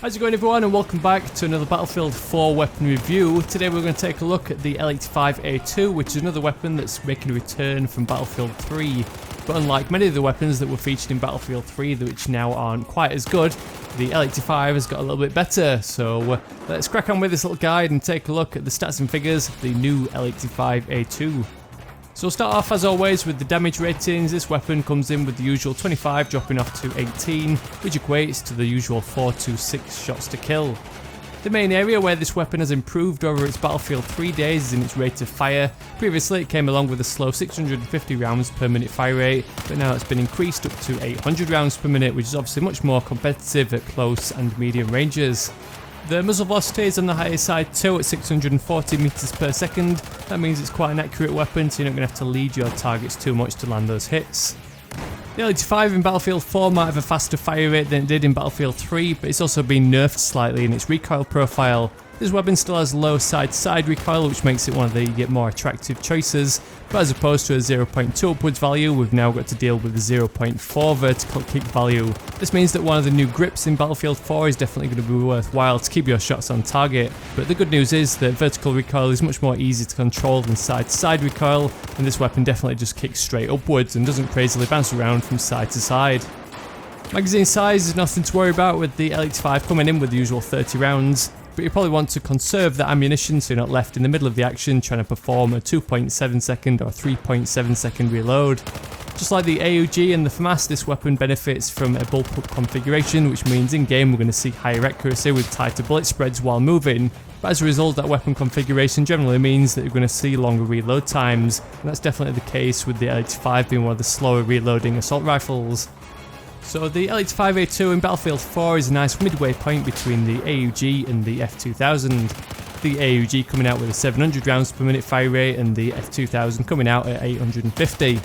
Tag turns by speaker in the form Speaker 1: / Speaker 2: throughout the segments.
Speaker 1: How's it going everyone, and welcome back to another Battlefield 4 weapon review. Today we're going to take a look at the L85 A2, which is another weapon that's making a return from Battlefield 3. But unlike many of the weapons that were featured in Battlefield 3, which now aren't quite as good, the L85 has got a little bit better. So let's crack on with this little guide and take a look at the stats and figures of the new L85 A2. So we'll start off as always with the damage ratings. This weapon comes in with the usual 25 dropping off to 18, which equates to the usual 4 to 6 shots to kill. The main area where this weapon has improved over its Battlefield 3 days is in its rate of fire. Previously it came along with a slow 650 rounds per minute fire rate, but now it's been increased up to 800 rounds per minute, which is obviously much more competitive at close and medium ranges. The muzzle velocity is on the higher side too at 640 meters per second. That means it's quite an accurate weapon, so you're not going to have to lead your targets too much to land those hits. The L85 in Battlefield 4 might have a faster fire rate than it did in Battlefield 3, but it's also been nerfed slightly in its recoil profile. This weapon still has low side-to-side recoil, which makes it one of the more attractive choices, but as opposed to a 0.2 upwards value, we've now got to deal with a 0.4 vertical kick value. This means that one of the new grips in Battlefield 4 is definitely going to be worthwhile to keep your shots on target, but the good news is that vertical recoil is much more easy to control than side-to-side recoil, and this weapon definitely just kicks straight upwards and doesn't crazily bounce around from side to side. Magazine size is nothing to worry about, with the L85 coming in with the usual 30 rounds. But you probably want to conserve that ammunition so you're not left in the middle of the action trying to perform a 2.7 second or 3.7 second reload. Just like the AUG and the FAMAS, this weapon benefits from a bullpup configuration, which means in game we're going to see higher accuracy with tighter bullet spreads while moving. But as a result, that weapon configuration generally means that you're going to see longer reload times, and that's definitely the case with the L85 being one of the slower reloading assault rifles. So the L85 A2 in Battlefield 4 is a nice midway point between the AUG and the F2000. The AUG coming out with a 700 rounds per minute fire rate and the F2000 coming out at 850.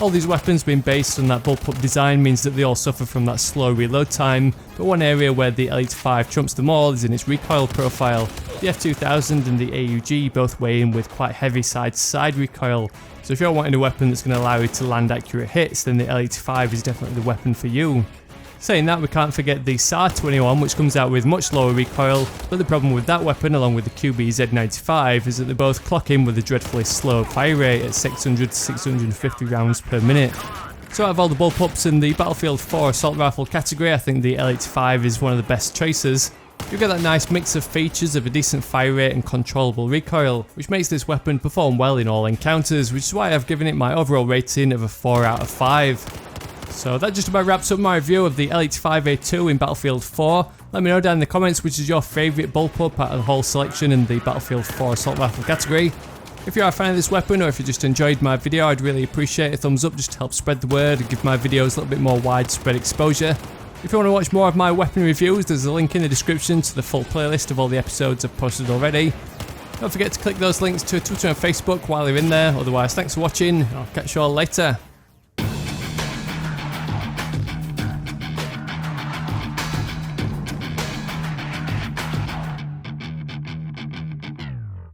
Speaker 1: All these weapons being based on that bullpup design means that they all suffer from that slow reload time, but one area where the L85 trumps them all is in its recoil profile. The F2000 and the AUG both weigh in with quite heavy side-to-side recoil, so if you're wanting a weapon that's going to allow you to land accurate hits, then the L85 is definitely the weapon for you. Saying that, we can't forget the SAR-21, which comes out with much lower recoil, but the problem with that weapon along with the QB-Z95 is that they both clock in with a dreadfully slow fire rate at 600 to 650 rounds per minute. So out of all the bullpups in the Battlefield 4 assault rifle category, I think the L85 is one of the best choices. You get that nice mix of features of a decent fire rate and controllable recoil, which makes this weapon perform well in all encounters, which is why I've given it my overall rating of a 4 out of 5. So that just about wraps up my review of the L85 A2 in Battlefield 4. Let me know down in the comments which is your favourite bullpup out of the whole selection in the Battlefield 4 assault rifle category. If you are a fan of this weapon, or if you just enjoyed my video, I'd really appreciate a thumbs up just to help spread the word and give my videos a little bit more widespread exposure. If you want to watch more of my weapon reviews, there's a link in the description to the full playlist of all the episodes I've posted already. Don't forget to click those links to Twitter and Facebook while you're in there. Otherwise, thanks for watching. I'll catch you all later.